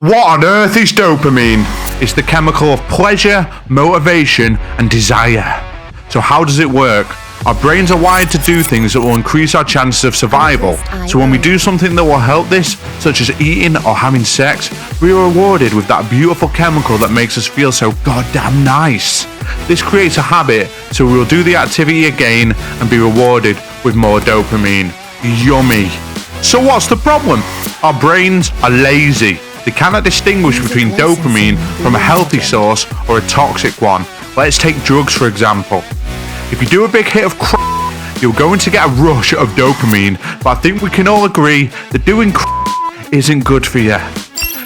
What on earth is dopamine? It's the chemical of pleasure, motivation, and desire. So how does it work? Our brains are wired to do things that will increase our chances of survival. So when we do something that will help this, such as eating or having sex, we are rewarded with that beautiful chemical that makes us feel so goddamn nice. This creates a habit, so we will do the activity again and be rewarded with more dopamine. Yummy. So what's the problem? Our brains are lazy. They cannot distinguish between dopamine from a healthy source or a toxic one. Let's take drugs for example. If you do a big hit of crack, you're going to get a rush of dopamine, but I think we can all agree that doing crack isn't good for you.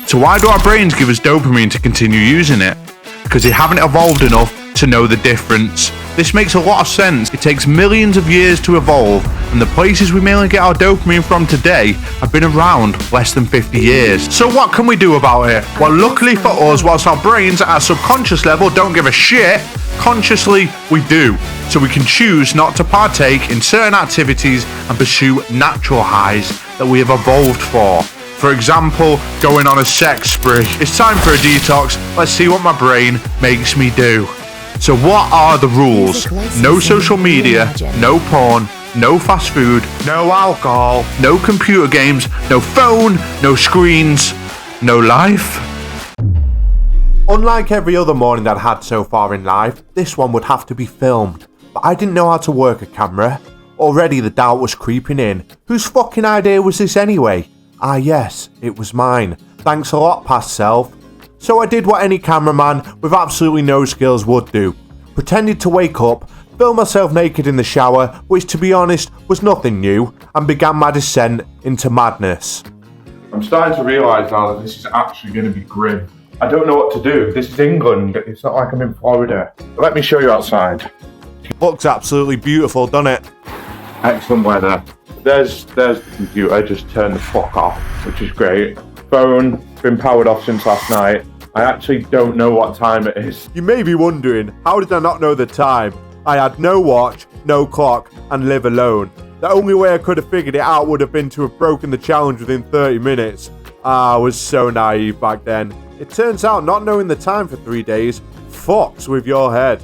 So why do our brains give us dopamine to continue using it? Because they haven't evolved enough to know the difference. This makes a lot of sense. It takes millions of years to evolve, and the places we mainly get our dopamine from today have been around less than 50 years. So what can we do about it? Well, luckily for us, whilst our brains at our subconscious level don't give a shit, consciously we do. So we can choose not to partake in certain activities and pursue natural highs that we have evolved for. For example, going on a sex spree. It's time for a detox. Let's see what my brain makes me do. So what are the rules? No social media, no porn, no fast food, no alcohol, no computer games, no phone, no screens, no life. Unlike every other morning I'd had so far in life, this one would have to be filmed. But I didn't know how to work a camera. Already the doubt was creeping in. Whose fucking idea was this anyway? Ah yes, it was mine. Thanks a lot, past self. So I did what any cameraman with absolutely no skills would do. Pretended to wake up, filmed myself naked in the shower, which to be honest was nothing new, and began my descent into madness. I'm starting to realise now that this is actually going to be grim. I don't know what to do. This is England. It's not like I'm in Florida. Let me show you outside. Looks absolutely beautiful, doesn't it? Excellent weather. There's the computer. I just turned the fuck off, which is great. Phone been powered off since last night. I actually don't know what time it is. You may be wondering, how did I not know the time? I had no watch, no clock, and live alone. The only way I could have figured it out would have been to have broken the challenge within 30 minutes. I was so naive back then. It turns out not knowing the time for 3 days fucks with your head.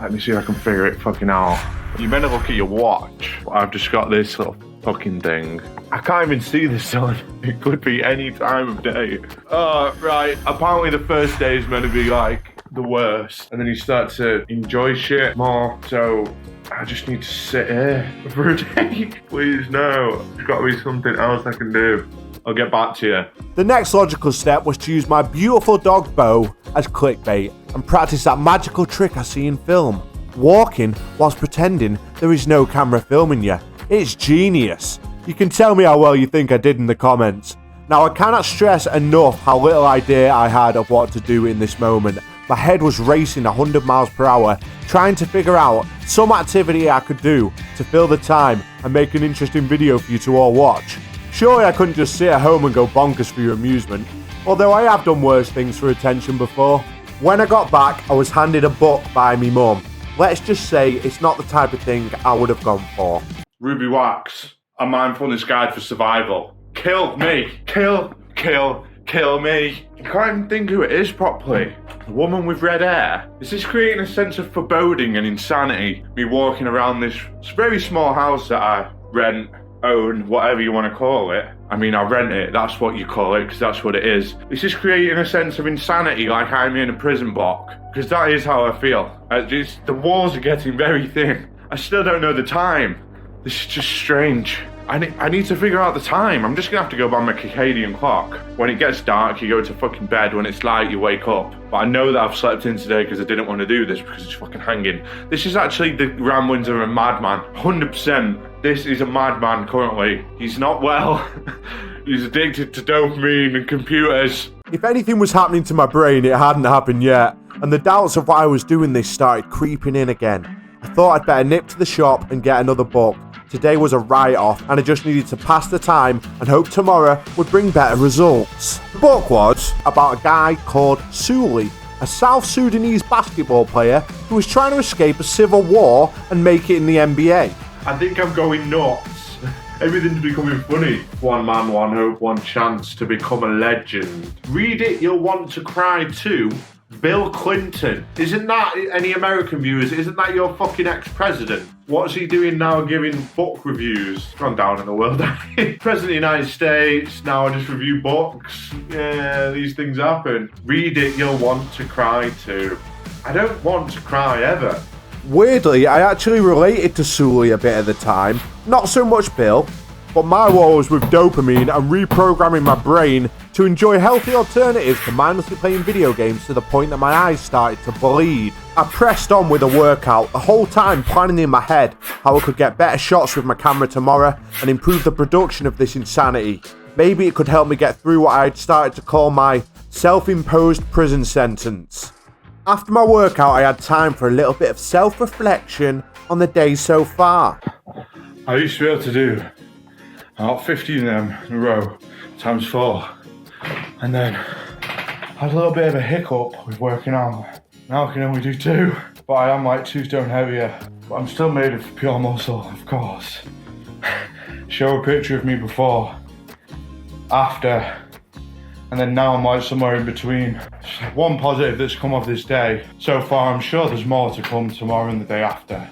Let me see if I can figure it fucking out. You better look at your watch. I've just got this little fucking thing. I can't even see the sun. It could be any time of day. Oh, right. Apparently the first day is meant to be like the worst. And then you start to enjoy shit more. So I just need to sit here for a day. Please, no. There's got to be something else I can do. I'll get back to you. The next logical step was to use my beautiful dog Bo as clickbait and practice that magical trick I see in film. Walking whilst pretending there is no camera filming you. It's genius. You can tell me how well you think I did in the comments. Now I cannot stress enough how little idea I had of what to do in this moment. My head was racing 100 miles per hour, trying to figure out some activity I could do to fill the time and make an interesting video for you to all watch. Surely I couldn't just sit at home and go bonkers for your amusement, although I have done worse things for attention before. When I got back, I was handed a book by me mum. Let's just say it's not the type of thing I would have gone for. Ruby Wax, a mindfulness guide for survival. Kill me. Kill me. I can't even think who it is properly. The woman with red hair. Is this creating a sense of foreboding and insanity? Me walking around this very small house that I rent, own, whatever you want to call it. I mean, I rent it, that's what you call it, because that's what it is. Is this creating a sense of insanity like I'm in a prison block? Because that is how I feel. The walls are getting very thin. I still don't know the time. This is just strange. I need to figure out the time. I'm just gonna have to go by my circadian clock. When it gets dark, you go to fucking bed. When it's light, you wake up. But I know that I've slept in today because I didn't want to do this because it's fucking hanging. This is actually the ramblings of a madman. 100%. This is a madman currently. He's not well. He's addicted to dopamine and computers. If anything was happening to my brain, it hadn't happened yet. And the doubts of why I was doing this started creeping in again. I thought I'd better nip to the shop and get another book. Today was a write-off and I just needed to pass the time and hope tomorrow would bring better results. The book was about a guy called Suli, a South Sudanese basketball player who was trying to escape a civil war and make it in the NBA. I think I'm going nuts. Everything's becoming funny. One man, one hope, one chance to become a legend. Read it, you'll want to cry too. Bill Clinton. Isn't that, any American viewers, isn't that your fucking ex-president? What's he doing now giving book reviews? Gone down in the world, President of the United States, now I just review books. Yeah, these things happen. Read it, you'll want to cry too. I don't want to cry ever. Weirdly, I actually related to Sully a bit at the time. Not so much Bill, but my woes with dopamine and reprogramming my brain to enjoy healthy alternatives to mindlessly playing video games to the point that my eyes started to bleed. I pressed on with a workout, the whole time planning in my head how I could get better shots with my camera tomorrow and improve the production of this insanity. Maybe it could help me get through what I had started to call my self-imposed prison sentence. After my workout, I had time for a little bit of self-reflection on the day so far. I used to be able to do about 15 of them in a row, times 4. And then I had a little bit of a hiccup with working out. Now I can only do 2, but I am like 2 stone heavier. But I'm still made of pure muscle, of course. Show a picture of me before, after, and then now I'm like somewhere in between. One positive that's come of this day so far, I'm sure there's more to come tomorrow and the day after,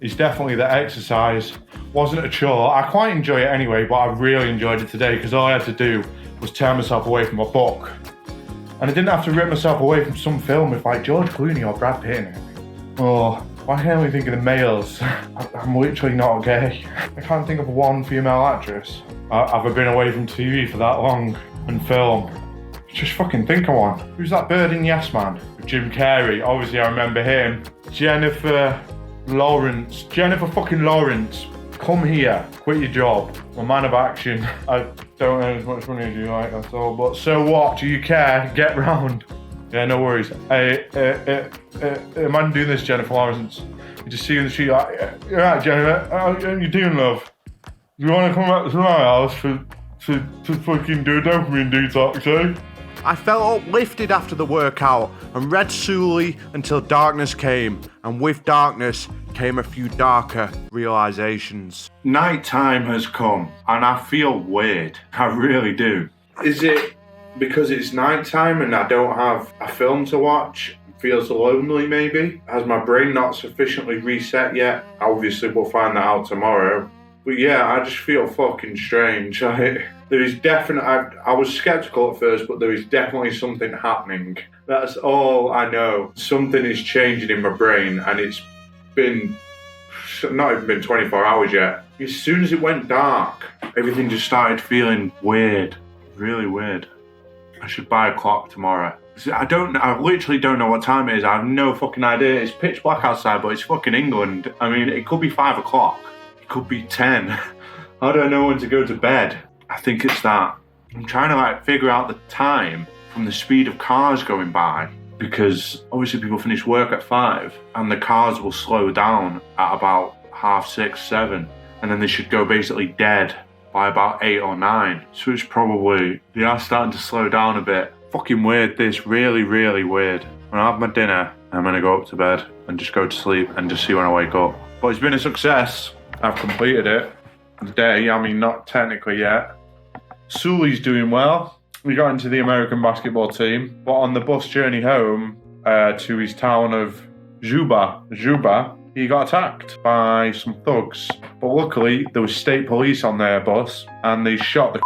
is definitely that exercise wasn't a chore. I quite enjoy it anyway, but I really enjoyed it today because all I had to do was tear myself away from a book. And I didn't have to rip myself away from some film with like George Clooney or Brad Pitt in it. Or why can't I only think of the males? I'm literally not gay. I can't think of one female actress. Have I been away from TV for that long and film? Just fucking think of one. Who's that bird in Yes Man? Jim Carrey, obviously I remember him. Jennifer fucking Lawrence. Come here, quit your job. I'm a man of action. I don't earn as much money as you like, that's all. But so what? Do you care? Get round. Yeah, no worries. Imagine doing this, Jennifer Lawrence. You just see you in the street like, you're right, Jennifer, how you doing, love? You want to come back to my house to fucking do a dopamine detox, eh? I felt uplifted after the workout and read Sully until darkness came, and with darkness came a few darker realizations. Night time has come and I feel weird. I really do. Is it because it's night time and I don't have a film to watch? Feels lonely maybe? Has my brain not sufficiently reset yet? Obviously we'll find that out tomorrow. But yeah, I just feel fucking strange. There is definitely, I was skeptical at first, but there is definitely something happening. That's all I know. Something is changing in my brain, and it's been, not even been 24 hours yet. As soon as it went dark, everything just started feeling weird. Really weird. I should buy a clock tomorrow. I literally don't know what time it is. I have no fucking idea. It's pitch black outside, but it's fucking England. I mean, it could be 5 o'clock. It could be 10. How do I know when to go to bed? I think it's that. I'm trying to figure out the time from the speed of cars going by, because obviously people finish work at 5 and the cars will slow down at about 6:30, 7, and then they should go basically dead by about 8 or 9. So it's probably, they are starting to slow down a bit. Fucking weird this, really, really weird. When I have my dinner, I'm gonna go up to bed and just go to sleep and just see when I wake up. But it's been a success. I've completed it. Today, I mean, not technically yet. Sully's doing well. We got into the American basketball team, but on the bus journey home to his town of Juba, he got attacked by some thugs. But luckily, there was state police on their bus, and they shot the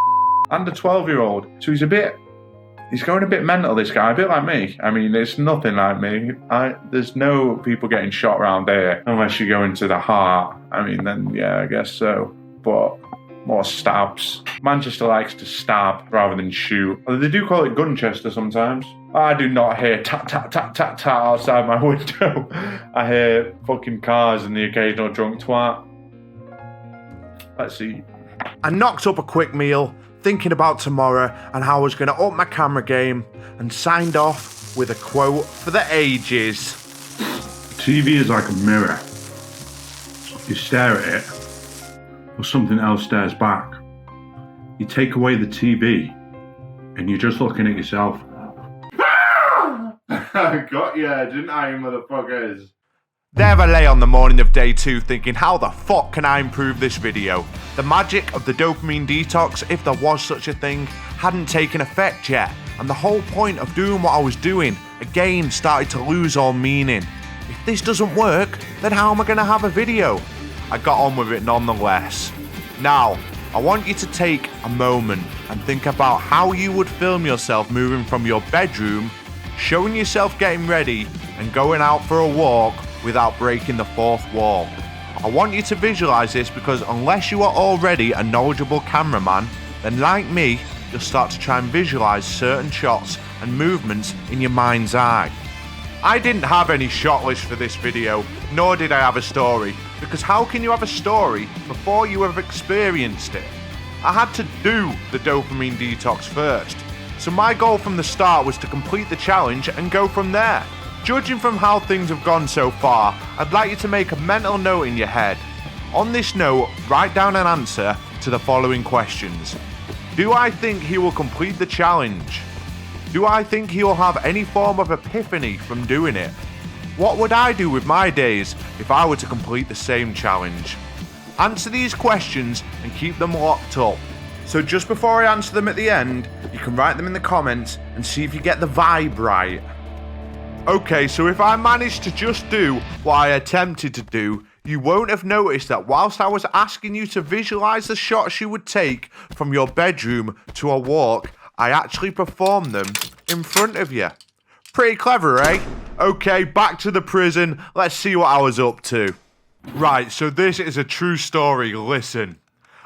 and a 12-year-old. So he's going a bit mental, this guy, a bit like me. I mean, it's nothing like me. There's no people getting shot around here unless you go into the heart. I mean, then, yeah, I guess so. But more stabs. Manchester likes to stab rather than shoot. They do call it Gunchester sometimes. I do not hear tat tat tat tat tat outside my window. I hear fucking cars and the occasional drunk twat. Let's see. I knocked up a quick meal, thinking about tomorrow and how I was going to up my camera game, and signed off with a quote for the ages. TV is like a mirror. You stare at it, or something else stares back. You take away the TV, and you're just looking at yourself. I got ya, didn't I, motherfuckers? There I lay on the morning of day 2 thinking, how the fuck can I improve this video? The magic of the dopamine detox, if there was such a thing, hadn't taken effect yet, and the whole point of doing what I was doing, again, started to lose all meaning. If this doesn't work, then how am I going to have a video? I got on with it nonetheless. Now, I want you to take a moment and think about how you would film yourself moving from your bedroom, showing yourself getting ready, and going out for a walk without breaking the fourth wall. I want you to visualize this because unless you are already a knowledgeable cameraman, then like me, you'll start to try and visualize certain shots and movements in your mind's eye. I didn't have any shot list for this video, nor did I have a story, because how can you have a story before you have experienced it? I had to do the dopamine detox first, so my goal from the start was to complete the challenge and go from there. Judging from how things have gone so far, I'd like you to make a mental note in your head. On this note, write down an answer to the following questions. Do I think he will complete the challenge? Do I think he will have any form of epiphany from doing it? What would I do with my days if I were to complete the same challenge? Answer these questions and keep them locked up. So just before I answer them at the end, you can write them in the comments and see if you get the vibe right. Okay, so if I managed to just do what I attempted to do, you won't have noticed that whilst I was asking you to visualize the shots you would take from your bedroom to a walk, I actually performed them in front of you. Pretty clever, eh? Okay, back to the prison. Let's see what I was up to. Right, so this is a true story. Listen.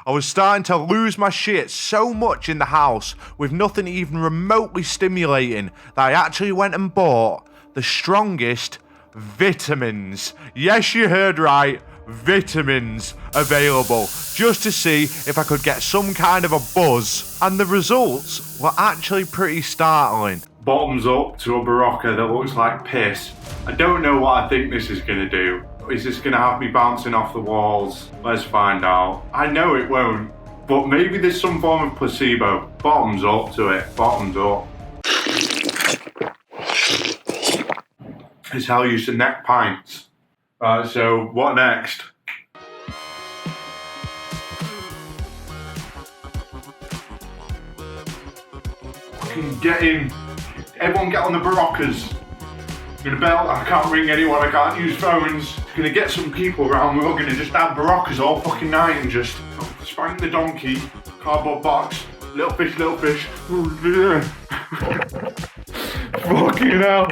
I was starting to lose my shit so much in the house with nothing even remotely stimulating that I actually went and bought the strongest vitamins. Yes, you heard right. Vitamins available just to see if I could get some kind of a buzz, and the results were actually pretty startling. Bottoms up to a Barocca that looks like piss. I don't know what I think this is going to do. Is this going to have me bouncing off the walls? Let's find out. I know it won't, but maybe there's some form of placebo. Bottoms up to it. Bottoms up. It's how I used to neck pints. Right, so what next? Fucking get in. Everyone get on the Baroccas. I'm gonna bell, I can't ring anyone, I can't use phones. Gonna get some people around, we're all gonna just have Baroccas all fucking night and just spank the donkey, cardboard box, little fish, little fish. Fucking hell.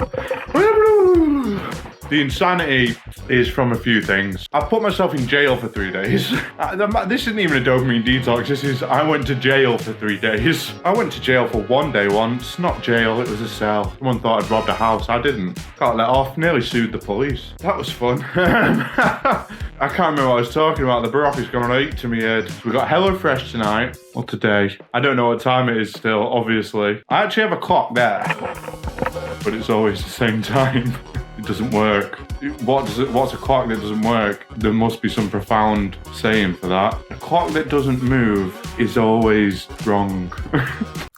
The insanity is from a few things. I put myself in jail for 3 days. This isn't even a dopamine detox, this is I went to jail for 3 days. I went to jail for 1 day once, not jail, it was a cell. Someone thought I'd robbed a house, I didn't. Got let off, nearly sued the police. That was fun. I can't remember what I was talking about, the Barocca's gone right to me head. We got HelloFresh tonight, or today. I don't know what time it is still, obviously. I actually have a clock there, but it's always the same time. It doesn't work. What's a clock that doesn't work? There must be some profound saying for that. A clock that doesn't move is always wrong.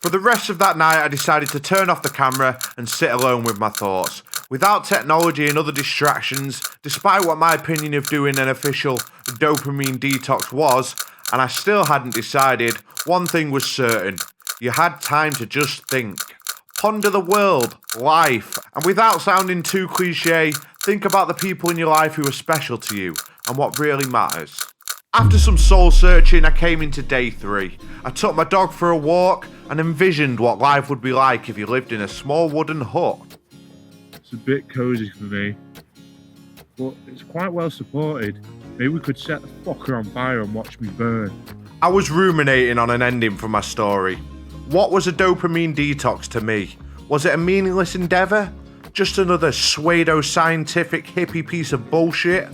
For the rest of that night, I decided to turn off the camera and sit alone with my thoughts. Without technology and other distractions, despite what my opinion of doing an official dopamine detox was, and I still hadn't decided, one thing was certain. You had time to just think. Ponder the world, life, and without sounding too cliche, think about the people in your life who are special to you and what really matters. After some soul searching, I came into day 3. I took my dog for a walk and envisioned what life would be like if you lived in a small wooden hut. It's a bit cosy for me, but it's quite well supported. Maybe we could set the fucker on fire and watch me burn. I was ruminating on an ending for my story. What was a dopamine detox to me? Was it a meaningless endeavour? Just another pseudo-scientific hippie piece of bullshit?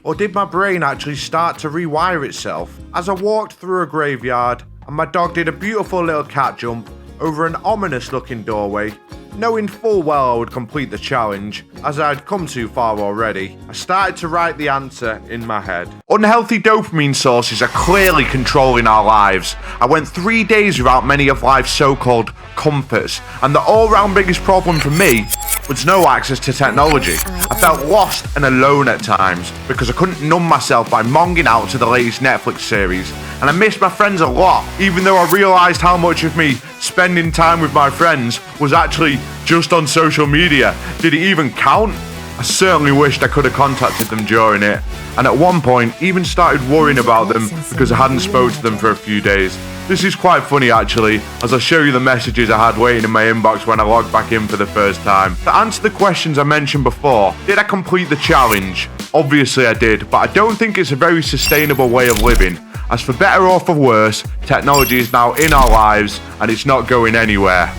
Or did my brain actually start to rewire itself as I walked through a graveyard and my dog did a beautiful little cat jump over an ominous looking doorway? Knowing full well I would complete the challenge, as I had come too far already, I started to write the answer in my head. Unhealthy dopamine sources are clearly controlling our lives. I went 3 days without many of life's so-called comforts, and the all-round biggest problem for me was no access to technology. I felt lost and alone at times because I couldn't numb myself by monging out to the latest Netflix series, and I missed my friends a lot, even though I realised how much of me spending time with my friends was actually just on social media. Did it even count? I certainly wished I could have contacted them during it, and at one point even started worrying about them because I hadn't spoke to them for a few days. This is quite funny actually, as I'll show you the messages I had waiting in my inbox when I logged back in for the first time. To answer the questions I mentioned before, did I complete the challenge? Obviously I did, but I don't think it's a very sustainable way of living. As for better or for worse, technology is now in our lives and it's not going anywhere.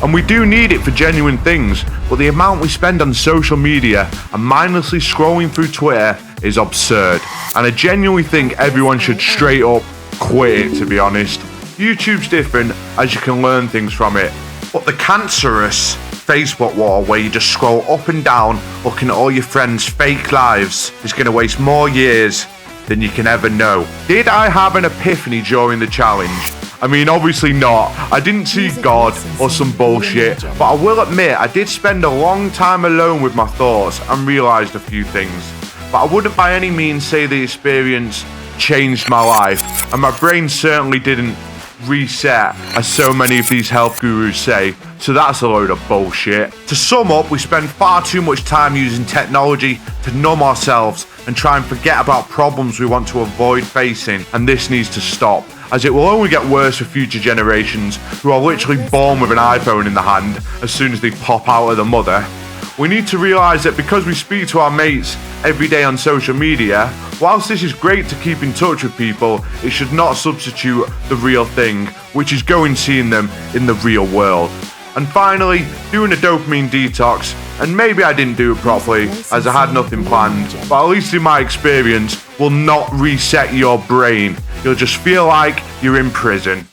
And we do need it for genuine things, but the amount we spend on social media and mindlessly scrolling through Twitter is absurd. And I genuinely think everyone should straight up quit it, to be honest. YouTube's different, as you can learn things from it. But the cancerous Facebook wall where you just scroll up and down looking at all your friends' fake lives is going to waste more years than you can ever know. Did I have an epiphany during the challenge? I mean, obviously not. I didn't see God or some bullshit, but I will admit I did spend a long time alone with my thoughts and realised a few things. But I wouldn't by any means say the experience changed my life, and my brain certainly didn't reset, as so many of these health gurus say, so that's a load of bullshit. To sum up, we spend far too much time using technology to numb ourselves and try and forget about problems we want to avoid facing, and this needs to stop, as it will only get worse for future generations who are literally born with an iPhone in the hand as soon as they pop out of the mother. We need to realise that because we speak to our mates every day on social media, whilst this is great to keep in touch with people, it should not substitute the real thing, which is going seeing them in the real world. And finally, doing a dopamine detox, and maybe I didn't do it properly as I had nothing planned, but at least in my experience, will not reset your brain. You'll just feel like you're in prison.